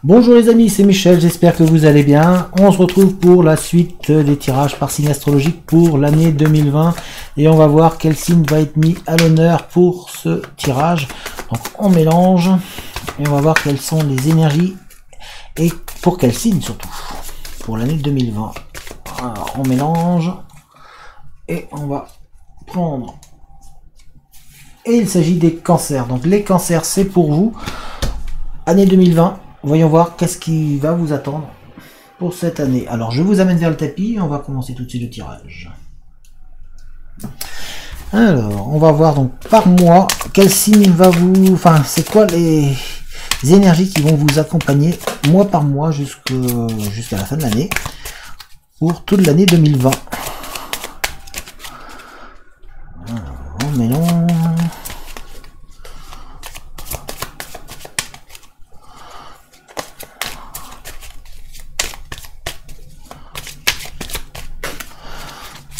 Bonjour les amis, c'est Michel, j'espère que vous allez bien. On se retrouve pour la suite des tirages par signe astrologique pour l'année 2020 et on va voir quel signe va être mis à l'honneur pour ce tirage. Donc on mélange et on va voir quelles sont les énergies et pour quel signe surtout pour l'année 2020. Alors on mélange et on va prendre, et il s'agit des cancers. Donc les cancers, c'est pour vous, année 2020. Voyons voir qu'est-ce qui va vous attendre pour cette année. Alors je vous amène vers le tapis et on va commencer tout de suite le tirage. Alors on va voir donc par mois quel signe va vous, enfin c'est quoi les énergies qui vont vous accompagner mois par mois jusqu'à la fin de l'année pour toute l'année 2020. Alors, on mélange.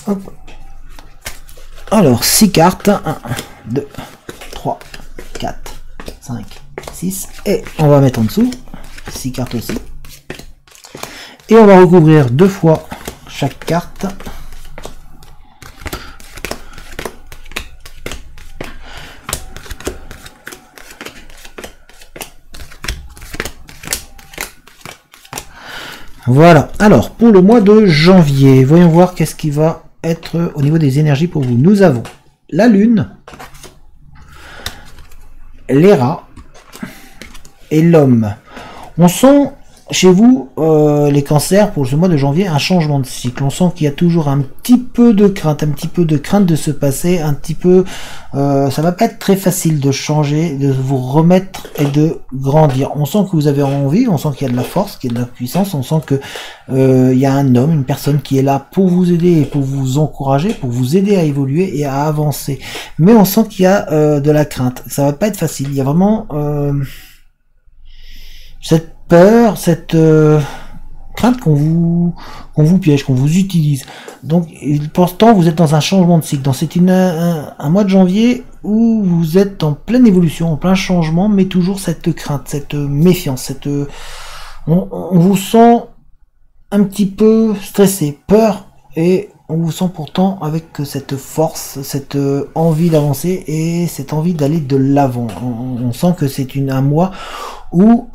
Hop. Alors 6 cartes, 1, 2, 3, 4, 5, 6, et on va mettre en dessous 6 cartes aussi. Et on va recouvrir 2 fois chaque carte. Voilà, alors pour le mois de janvier, voyons voir qu'est-ce qui va être au niveau des énergies pour vous. Nous avons la lune, les rats et l'homme. On sent chez vous, les cancers, pour ce mois de janvier, un changement de cycle. On sent qu'il y a toujours un petit peu de crainte de se passer, un petit peu, ça va pas être très facile de changer, de vous remettre et de grandir. On sent que vous avez envie, on sent qu'il y a de la force, qu'il y a de la puissance, on sent que il y a un homme, une personne qui est là pour vous aider et pour vous encourager, pour vous aider à évoluer et à avancer. Mais on sent qu'il y a de la crainte. Ça va pas être facile. Il y a vraiment cette peur, cette crainte qu'on vous piège, qu'on vous utilise. Donc pourtant vous êtes dans un changement de cycle, dans un mois de janvier où vous êtes en pleine évolution, en plein changement, mais toujours cette crainte, cette méfiance, on vous sent un petit peu stressé, peur, et on vous sent pourtant avec cette force, cette envie d'avancer et cette envie d'aller de l'avant. On sent que c'est un mois où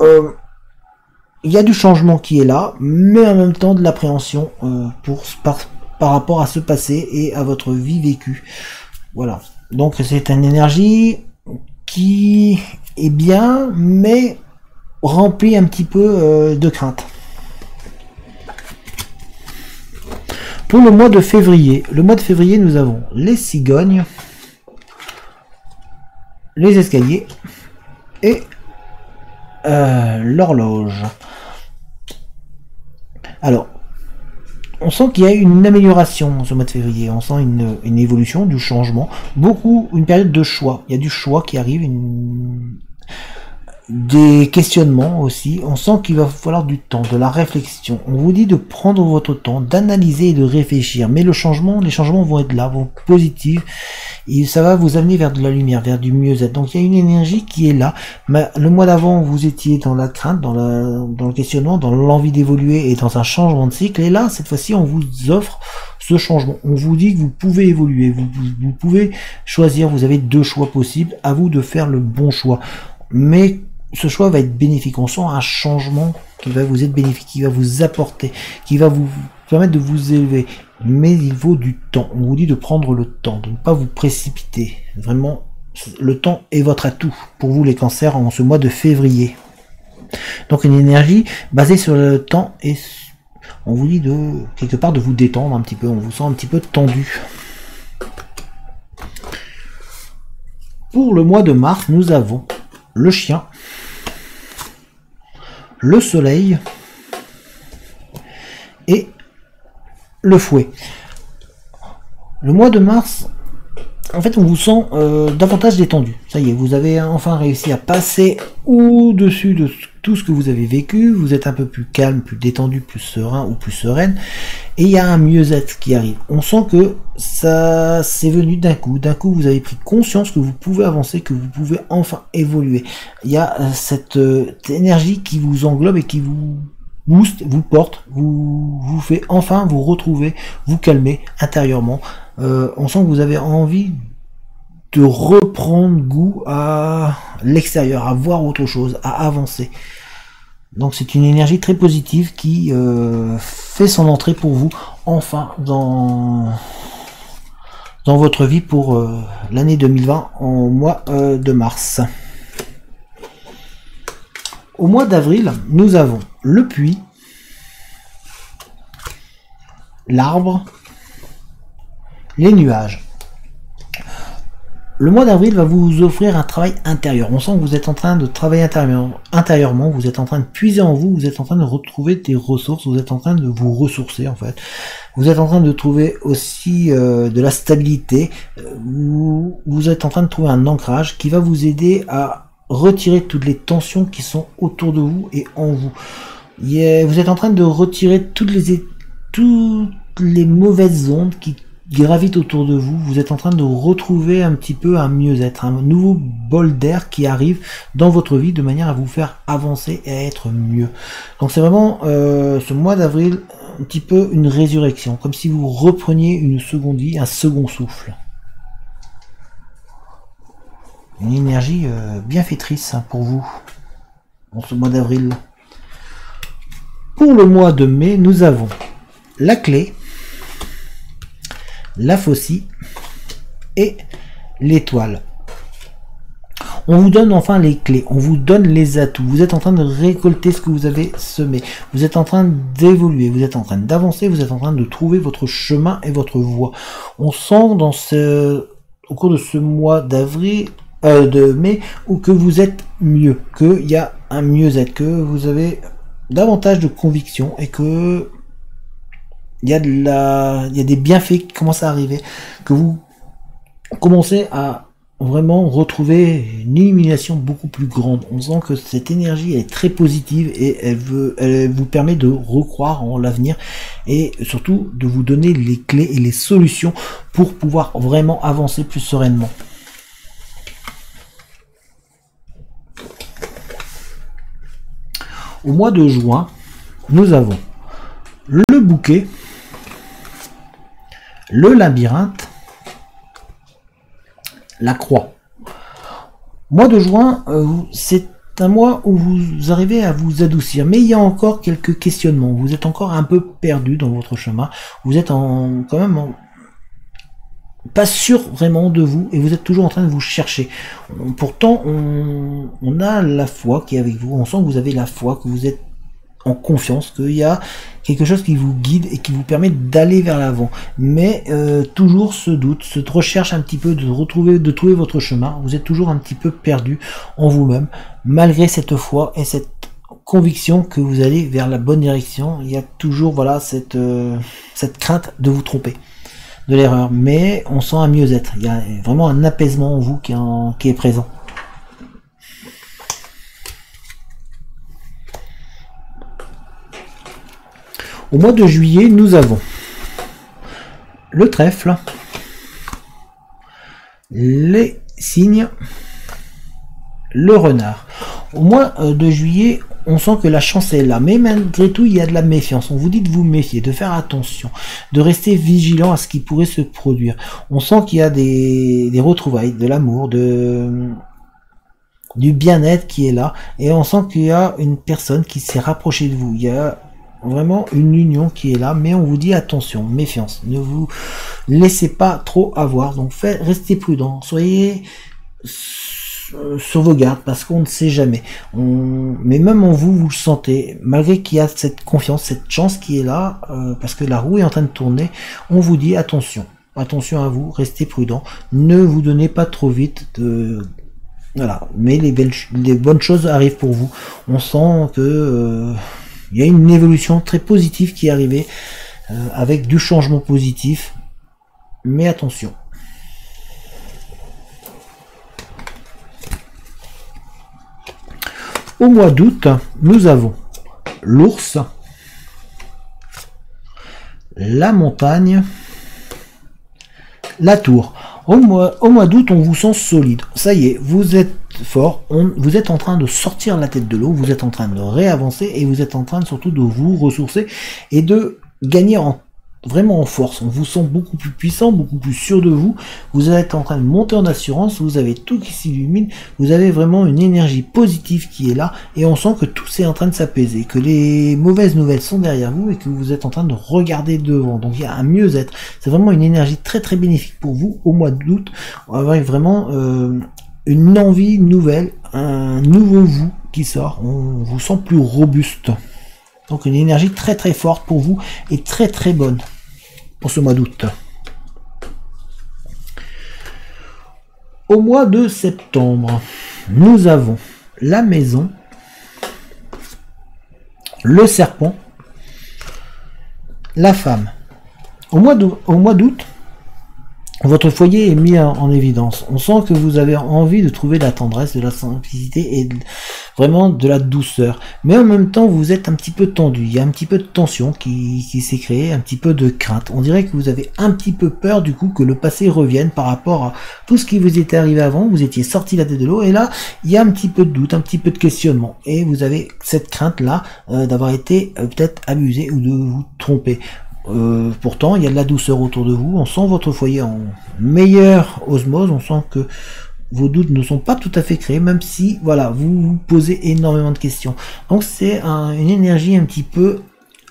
il y a du changement qui est là, mais en même temps de l'appréhension par rapport à ce passé et à votre vie vécue. Voilà. Donc c'est une énergie qui est bien, mais remplie un petit peu de crainte. Pour le mois de février, nous avons les cigognes, les escaliers et l'horloge. Alors, on sent qu'il y a une amélioration ce mois de février, on sent une évolution, du changement, une période de choix. Il y a du choix qui arrive, des questionnements aussi. On sent qu'il va falloir du temps, de la réflexion. On vous dit de prendre votre temps, d'analyser et de réfléchir. Mais les changements vont être là, vont être positifs. Et ça va vous amener vers de la lumière, vers du mieux-être. Donc il y a une énergie qui est là. Mais le mois d'avant, vous étiez dans la crainte, dans le questionnement, dans l'envie d'évoluer et dans un changement de cycle. Et là, cette fois-ci, on vous offre ce changement. On vous dit que vous pouvez évoluer, vous pouvez choisir. Vous avez 2 choix possibles. À vous de faire le bon choix. Mais ce choix va être bénéfique. On sent un changement qui va vous être bénéfique, qui va vous apporter, qui va vous permettre de vous élever. Mais il faut du temps. On vous dit de prendre le temps, de ne pas vous précipiter. Vraiment, le temps est votre atout pour vous les cancers en ce mois de février. Donc une énergie basée sur le temps, et on vous dit quelque part de vous détendre un petit peu. On vous sent un petit peu tendu. Pour le mois de mars, nous avons le chien, le soleil et le fouet. Le mois de mars, en fait, on vous sent davantage détendu. Ça y est, vous avez enfin réussi à passer au-dessus de tout ce que vous avez vécu. Vous êtes un peu plus calme, plus détendu, plus serein ou plus sereine. et il y a un mieux-être qui arrive. On sent que ça c'est venu d'un coup. D'un coup, vous avez pris conscience que vous pouvez avancer, que vous pouvez enfin évoluer. Il y a cette énergie qui vous englobe et qui vous booste, vous porte, vous fait enfin vous retrouver, vous calmer intérieurement. On sent que vous avez envie de reprendre goût à l'extérieur, à voir autre chose, à avancer. Donc c'est une énergie très positive qui fait son entrée pour vous, enfin, dans votre vie pour l'année 2020, au mois de mars. Au mois d'avril, nous avons le puits, l'arbre, les nuages. Le mois d'avril va vous offrir un travail intérieur. On sent que vous êtes en train de travailler intérieurement, vous êtes en train de puiser en vous, vous êtes en train de retrouver des ressources, vous êtes en train de vous ressourcer en fait. Vous êtes en train de trouver aussi de la stabilité, vous êtes en train de trouver un ancrage qui va vous aider à retirer toutes les tensions qui sont autour de vous et en vous. Vous êtes en train de retirer toutes les mauvaises ondes qui gravitent autour de vous. Vous êtes en train de retrouver un petit peu un mieux-être, un nouveau bol d'air qui arrive dans votre vie de manière à vous faire avancer et à être mieux. Donc c'est vraiment ce mois d'avril un petit peu une résurrection, comme si vous repreniez une seconde vie, un second souffle. Une énergie bienfaitrice pour vous en ce mois d'avril. Pour le mois de mai, nous avons la clé, la faucille et l'étoile. On vous donne enfin les clés, on vous donne les atouts. Vous êtes en train de récolter ce que vous avez semé. Vous êtes en train d'évoluer, vous êtes en train d'avancer, vous êtes en train de trouver votre chemin et votre voie. On sent au cours de ce mois d'avril, de mai, où que vous êtes mieux, qu'il y a un mieux-être, que vous avez davantage de conviction et que il y a des bienfaits qui commencent à arriver, que vous commencez à vraiment retrouver une illumination beaucoup plus grande. On sent que cette énergie est très positive et elle vous permet de recroire en l'avenir et surtout de vous donner les clés et les solutions pour pouvoir vraiment avancer plus sereinement. Au mois de juin, nous avons le bouquet, le labyrinthe, la croix. Mois de juin, c'est un mois où vous arrivez à vous adoucir, mais il y a encore quelques questionnements. Vous êtes encore un peu perdu dans votre chemin. Vous êtes quand même pas sûr vraiment de vous et vous êtes toujours en train de vous chercher. Pourtant, on a la foi qui est avec vous. On sent que vous avez la foi, que vous êtes en confiance, qu'il y a quelque chose qui vous guide et qui vous permet d'aller vers l'avant. Mais toujours ce doute, cette recherche un petit peu de trouver votre chemin. Vous êtes toujours un petit peu perdu en vous-même, malgré cette foi et cette conviction que vous allez vers la bonne direction. Il y a toujours cette crainte de vous tromper, de l'erreur, mais on sent un mieux-être. Il y a vraiment un apaisement en vous qui est présent. Au mois de juillet, nous avons le trèfle, les cygnes, le renard. Au mois de juillet, on sent que la chance est là, mais malgré tout, il y a de la méfiance. On vous dit de vous méfier, de faire attention, de rester vigilant à ce qui pourrait se produire. On sent qu'il y a des retrouvailles, de l'amour, du bien-être qui est là, et on sent qu'il y a une personne qui s'est rapprochée de vous. Il y a vraiment une union qui est là, mais on vous dit attention, méfiance, ne vous laissez pas trop avoir, donc restez prudent, soyez sur vos gardes, parce qu'on ne sait jamais. Mais même en vous, vous le sentez, malgré qu'il y a cette confiance, cette chance qui est là, parce que la roue est en train de tourner, on vous dit attention, attention à vous, restez prudent, ne vous donnez pas trop vite voilà, mais les bonnes choses arrivent pour vous. On sent que il y a une évolution très positive qui est arrivée, avec du changement positif, mais attention. Au mois d'août, nous avons l'ours, la montagne, la tour. Au mois d'août, on vous sent solide. Ça y est, vous êtes fort. Vous êtes en train de sortir la tête de l'eau. Vous êtes en train de réavancer et vous êtes en train surtout de vous ressourcer et de gagner vraiment en force. On vous sent beaucoup plus puissant, beaucoup plus sûr de vous. Vous êtes en train de monter en assurance. Vous avez tout qui s'illumine. Vous avez vraiment une énergie positive qui est là et on sent que tout est en train de s'apaiser, que les mauvaises nouvelles sont derrière vous et que vous êtes en train de regarder devant. Donc il y a un mieux-être. C'est vraiment une énergie très très bénéfique pour vous au mois d'août, avec vraiment une envie nouvelle, un nouveau vous qui sort. On vous sent plus robuste. Donc une énergie très très forte pour vous et très très bonne pour ce mois d'août. Au mois de septembre, nous avons la maison, le serpent, la femme. Au mois d'août, votre foyer est mis en évidence. On sent que vous avez envie de trouver de la tendresse, de la simplicité et vraiment de la douceur. Mais en même temps, vous êtes un petit peu tendu. Il y a un petit peu de tension qui s'est créée, un petit peu de crainte. On dirait que vous avez un petit peu peur du coup que le passé revienne par rapport à tout ce qui vous était arrivé avant. Vous étiez sorti la tête de l'eau et là, il y a un petit peu de doute, un petit peu de questionnement. Et vous avez cette crainte-là d'avoir été peut-être abusé ou de vous tromper. Pourtant il y a de la douceur autour de vous, on sent votre foyer en meilleure osmose, on sent que vos doutes ne sont pas tout à fait créés, même si voilà, vous vous posez énormément de questions. Donc c'est une énergie un petit peu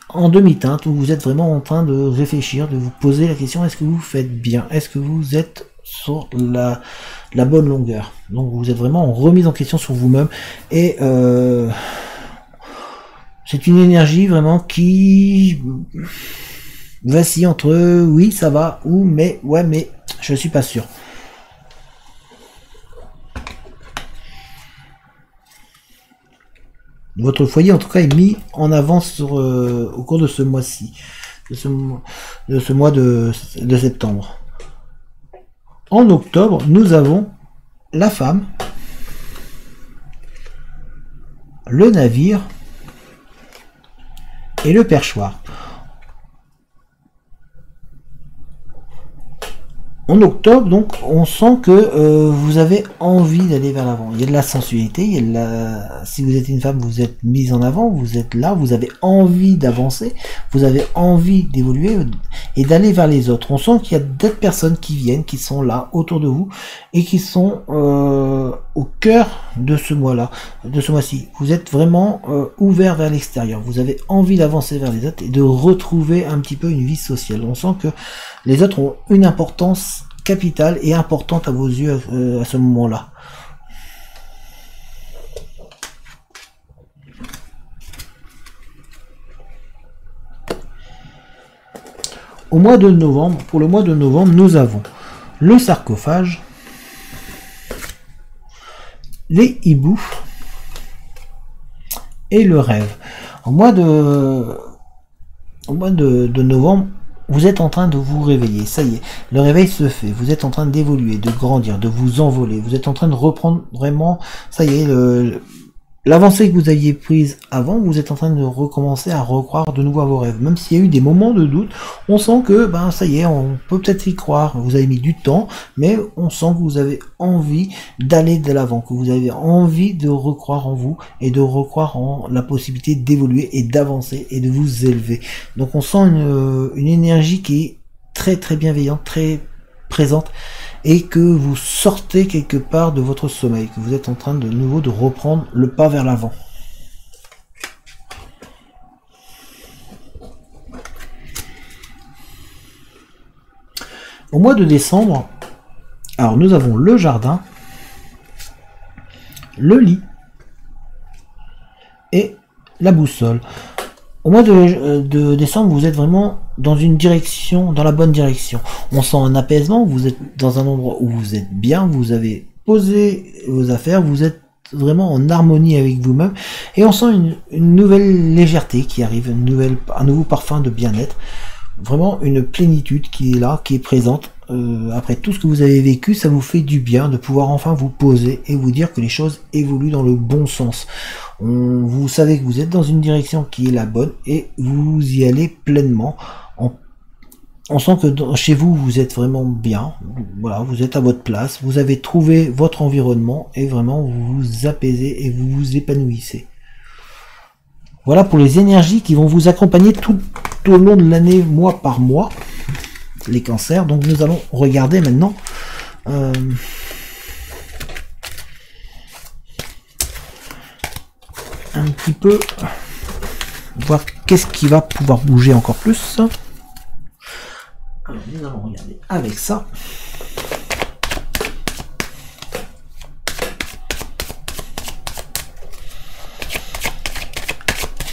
en demi-teinte où vous êtes vraiment en train de réfléchir, de vous poser la question: est-ce que vous faites bien, est-ce que vous êtes sur la bonne longueur. Donc vous êtes vraiment en remise en question sur vous-même et c'est une énergie vraiment qui vacille entre oui ça va ou mais ouais mais je suis pas sûr. Votre foyer en tout cas est mis en avant au cours de ce mois-ci, de ce mois de septembre. En octobre, nous avons la femme, le navire et le perchoir. En octobre, donc, on sent que vous avez envie d'aller vers l'avant. Il y a de la sensualité, il y a de la... si vous êtes une femme, vous êtes mise en avant, vous êtes là, vous avez envie d'avancer, vous avez envie d'évoluer et d'aller vers les autres. On sent qu'il y a d'autres personnes qui viennent, qui sont là autour de vous et qui sont au cœur de ce mois-là, de ce mois-ci. Vous êtes vraiment ouvert vers l'extérieur. Vous avez envie d'avancer vers les autres et de retrouver un petit peu une vie sociale. On sent que les autres ont une importance capitale et importante à vos yeux à ce moment-là. Au mois de novembre, pour le mois de novembre, nous avons le sarcophage, les hiboux et le rêve. Au mois de novembre, vous êtes en train de vous réveiller, ça y est, le réveil se fait, vous êtes en train d'évoluer, de grandir, de vous envoler, vous êtes en train de reprendre vraiment, ça y est, l'avancée que vous aviez prise avant, vous êtes en train de recommencer à recroire de nouveau à vos rêves. Même s'il y a eu des moments de doute, on sent que, ben ça y est, on peut peut-être y croire. Vous avez mis du temps, mais on sent que vous avez envie d'aller de l'avant, que vous avez envie de recroire en vous et de recroire en la possibilité d'évoluer et d'avancer et de vous élever. Donc on sent une énergie qui est très très bienveillante, très présente, et que vous sortez quelque part de votre sommeil, que vous êtes en train de nouveau de reprendre le pas vers l'avant. Au mois de décembre, alors nous avons le jardin, le lit et la boussole. Au mois de décembre, vous êtes vraiment dans une direction, dans la bonne direction. On sent un apaisement, vous êtes dans un endroit où vous êtes bien, vous avez posé vos affaires, vous êtes vraiment en harmonie avec vous-même, et on sent une nouvelle légèreté qui arrive, un nouveau parfum de bien-être, vraiment une plénitude qui est là, qui est présente. Après tout ce que vous avez vécu, ça vous fait du bien de pouvoir enfin vous poser et vous dire que les choses évoluent dans le bon sens. Vous savez que vous êtes dans une direction qui est la bonne et vous y allez pleinement en on sent que chez vous, vous êtes vraiment bien. Voilà, vous êtes à votre place. Vous avez trouvé votre environnement et vraiment vous vous apaisez et vous vous épanouissez. Voilà pour les énergies qui vont vous accompagner tout au long de l'année, mois par mois, les cancers. Donc nous allons regarder maintenant un petit peu, voir qu'est-ce qui va pouvoir bouger encore plus. Alors nous allons regarder avec ça.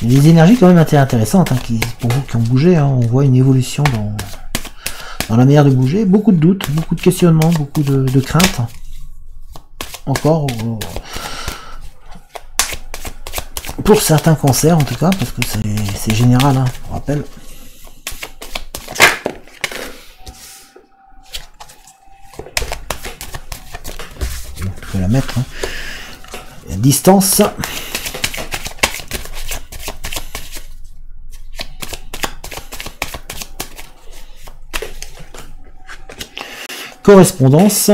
Il y a des énergies quand même intéressantes, hein, pour vous qui ont bougé, hein, on voit une évolution dans la manière de bouger, beaucoup de doutes, beaucoup de questionnements, beaucoup de craintes. Encore pour certains cancers en tout cas, parce que c'est général, hein, on rappelle. Je vais la mettre, hein. La distance. Correspondance.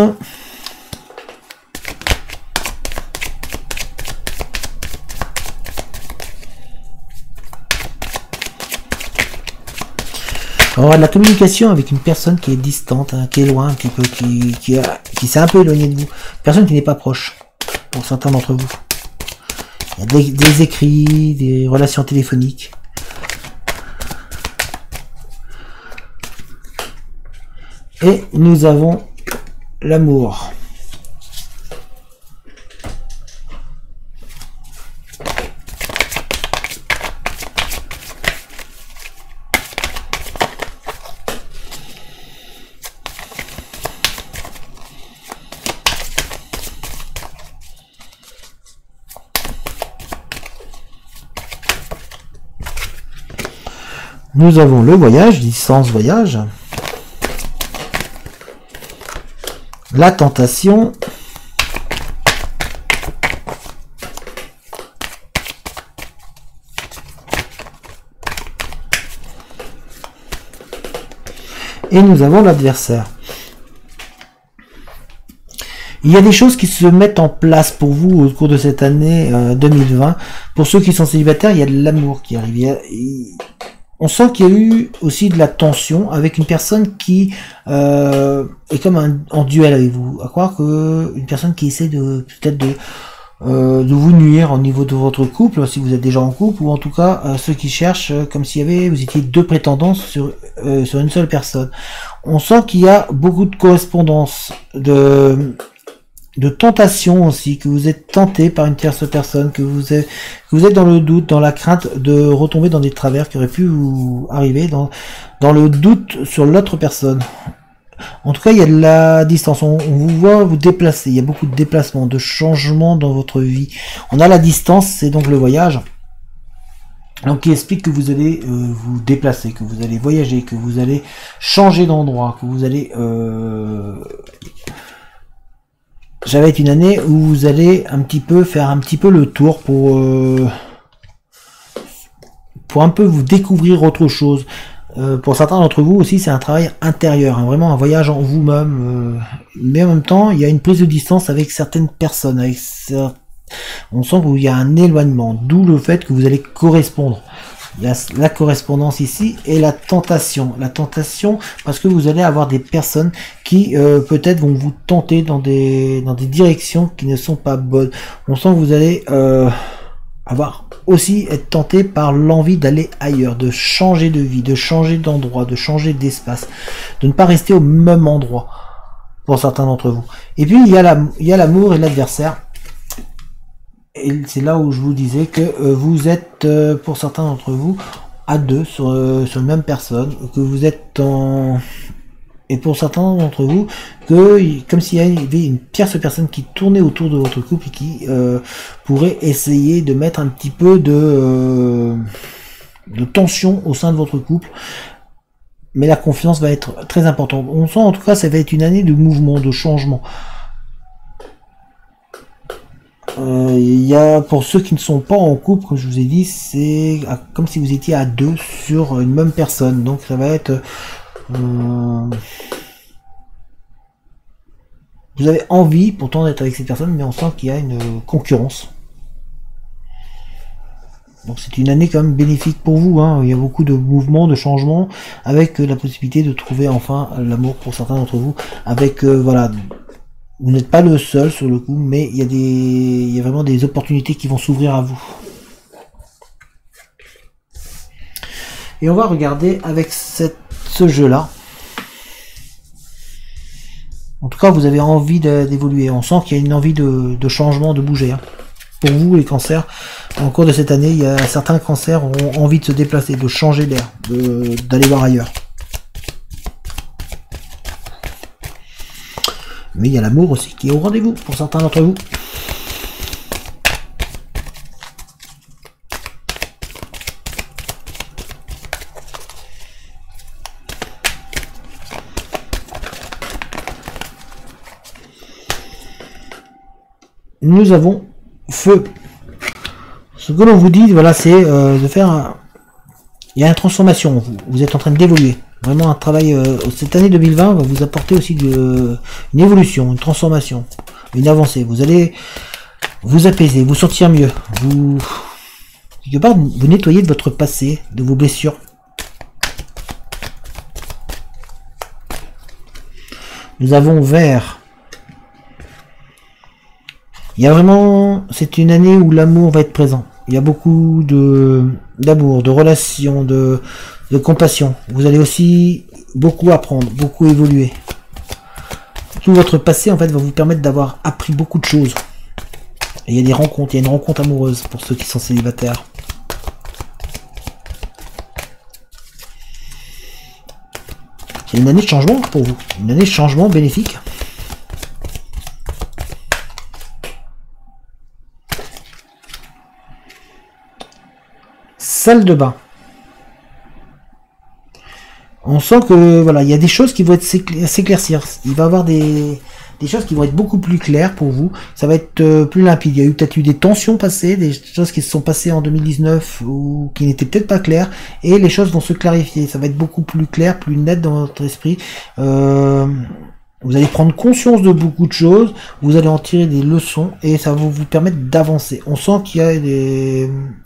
On aura de la communication avec une personne qui est distante, hein, qui est loin, un petit peu, qui s'est un peu éloigné de vous. Personne qui n'est pas proche, pour certains d'entre vous. Il y a des écrits, des relations téléphoniques. Et nous avons l'amour. Nous avons le voyage, distance voyage. La tentation. Et nous avons l'adversaire. Il y a des choses qui se mettent en place pour vous au cours de cette année 2020. Pour ceux qui sont célibataires, il y a de l'amour qui arrive. On sent qu'il y a eu aussi de la tension avec une personne qui est comme en duel avec vous. À croire que une personne qui essaie de peut-être de vous nuire au niveau de votre couple, si vous êtes déjà en couple, ou en tout cas ceux qui cherchent comme s'il y avait, vous étiez deux prétendants sur une seule personne. On sent qu'il y a beaucoup de correspondance, de tentation aussi, que vous êtes tenté par une tierce personne, que vous êtes dans le doute, dans la crainte de retomber dans des travers qui auraient pu vous arriver, dans le doute sur l'autre personne. En tout cas, il y a de la distance, on vous voit vous déplacer, il y a beaucoup de déplacements, de changements dans votre vie. On a la distance, c'est donc le voyage, donc qui explique que vous allez vous déplacer, que vous allez voyager, que vous allez changer d'endroit, que vous allez... Ça va être une année où vous allez faire un petit peu le tour pour un peu vous découvrir autre chose. Pour certains d'entre vous aussi, c'est un travail intérieur, hein, vraiment un voyage en vous-même. Mais en même temps, il y a une prise de distance avec certaines personnes. On sent qu'il y a un éloignement, d'où le fait que vous allez correspondre. Il y a la correspondance ici et la tentation. La tentation parce que vous allez avoir des personnes qui peut-être vont vous tenter dans des directions qui ne sont pas bonnes. On sent que vous allez être tenté par l'envie d'aller ailleurs, de changer de vie, de changer d'endroit, de changer d'espace, de ne pas rester au même endroit pour certains d'entre vous. Et puis il y a l'amour et l'adversaire. Et c'est là où je vous disais que vous êtes, pour certains d'entre vous, à deux sur la même personne, que vous êtes et pour certains d'entre vous, comme s'il y avait une tierce personne qui tournait autour de votre couple et qui pourrait essayer de mettre un petit peu de tension au sein de votre couple. Mais la confiance va être très importante. On sent en tout cas ça va être une année de mouvement, de changement. Il y a, pour ceux qui ne sont pas en couple, comme je vous ai dit, c'est comme si vous étiez à deux sur une même personne. Donc ça va être Vous avez envie pourtant d'être avec cette personne, mais on sent qu'il y a une concurrence. Donc c'est une année quand même bénéfique pour vous, hein. Il y a beaucoup de mouvements, de changements, avec la possibilité de trouver enfin l'amour pour certains d'entre vous, avec voilà, vous n'êtes pas le seul sur le coup, mais il y a vraiment des opportunités qui vont s'ouvrir à vous. Et on va regarder avec ce jeu-là. En tout cas, vous avez envie d'évoluer. On sent qu'il y a une envie de changement, de bouger, hein. Pour vous, les cancers, en cours de cette année, il y a certains cancers ont envie de se déplacer, de changer d'air, d'aller voir ailleurs. Mais il y a l'amour aussi qui est au rendez-vous pour certains d'entre vous. Nous avons feu. Ce que l'on vous dit, voilà, c'est de faire il y a une transformation, vous êtes en train d'évoluer. Vraiment un travail, cette année 2020 va vous apporter aussi une évolution, une transformation, une avancée. Vous allez vous apaiser, vous sentir mieux. Quelque part, vous nettoyez de votre passé, de vos blessures. Nous avons vert. Il y a vraiment, c'est une année où l'amour va être présent. Il y a beaucoup d'amour, de relations, de compassion. Vous allez aussi beaucoup apprendre, beaucoup évoluer. Tout votre passé en fait va vous permettre d'avoir appris beaucoup de choses. Et il y a des rencontres, il y a une rencontre amoureuse pour ceux qui sont célibataires. C'est une année de changement pour vous, une année de changement bénéfique. Salle de bain. On sent que voilà, il y a des choses qui vont s'éclaircir. Il va y avoir des choses qui vont être beaucoup plus claires pour vous. Ça va être plus limpide. Il y a peut-être eu des tensions passées, des choses qui se sont passées en 2019 ou qui n'étaient peut-être pas claires, et les choses vont se clarifier. Ça va être beaucoup plus clair, plus net dans votre esprit. Vous allez prendre conscience de beaucoup de choses, vous allez en tirer des leçons et ça va vous permettre d'avancer. On sent qu'il y a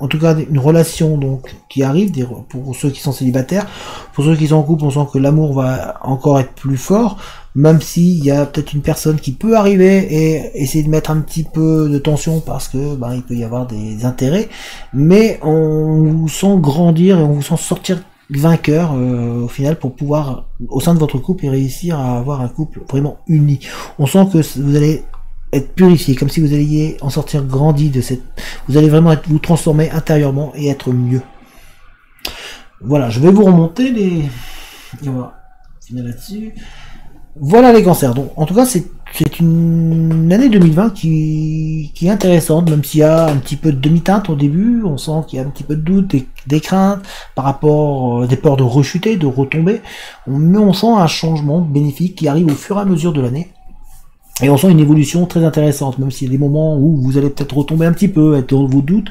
en tout cas une relation donc qui arrive pour ceux qui sont célibataires. Pour ceux qui sont en couple, on sent que l'amour va encore être plus fort, même s'il y a peut-être une personne qui peut arriver et essayer de mettre un petit peu de tension parce que il peut y avoir des intérêts, mais on vous sent grandir et on vous sent sortir vainqueur au final pour pouvoir au sein de votre couple et réussir à avoir un couple vraiment uni. On sent que vous allez être purifié, comme si vous alliez en sortir grandi de cette... Vous allez vraiment vous transformer intérieurement et être mieux. Voilà, je vais vous remonter les... Et on va finir là-dessus. Voilà les cancers. Donc en tout cas c'est une année 2020 qui est intéressante, même s'il y a un petit peu de demi-teinte au début. On sent qu'il y a un petit peu de doute, des craintes par rapport des peurs de rechuter, de retomber. Mais on sent un changement bénéfique qui arrive au fur et à mesure de l'année. Et on sent une évolution très intéressante, même s'il y a des moments où vous allez peut-être retomber un petit peu, être dans vos doutes,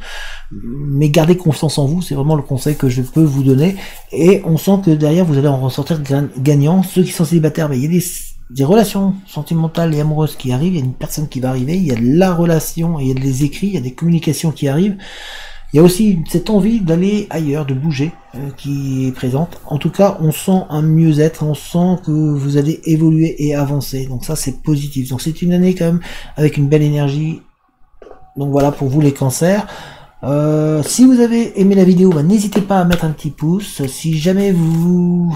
mais gardez confiance en vous, c'est vraiment le conseil que je peux vous donner. Et on sent que derrière, vous allez en ressortir gagnant. Ceux qui sont célibataires, il y a des relations sentimentales et amoureuses qui arrivent, il y a une personne qui va arriver, il y a de la relation, il y a des écrits, il y a des communications qui arrivent. Il y a aussi cette envie d'aller ailleurs, de bouger, qui est présente. En tout cas, on sent un mieux-être, on sent que vous allez évoluer et avancer. Donc ça, c'est positif. Donc c'est une année quand même avec une belle énergie. Donc voilà pour vous les cancers. Si vous avez aimé la vidéo, n'hésitez pas à mettre un petit pouce. Si jamais vous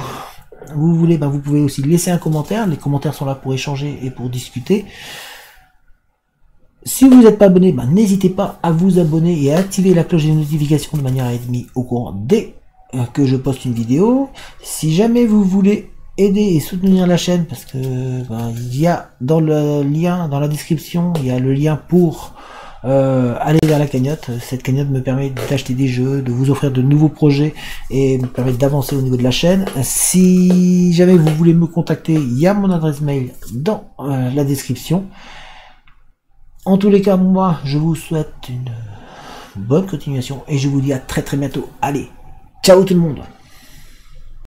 voulez, vous pouvez aussi laisser un commentaire. Les commentaires sont là pour échanger et pour discuter. Si vous n'êtes pas abonné, n'hésitez pas à vous abonner et à activer la cloche des notifications de manière à être mis au courant dès que je poste une vidéo. Si jamais vous voulez aider et soutenir la chaîne, parce que il y a dans le lien, dans la description, il y a le lien pour aller vers la cagnotte. Cette cagnotte me permet d'acheter des jeux, de vous offrir de nouveaux projets et me permet d'avancer au niveau de la chaîne. Si jamais vous voulez me contacter, il y a mon adresse mail dans la description. En tous les cas, moi, je vous souhaite une bonne continuation et je vous dis à très bientôt. Allez, ciao tout le monde!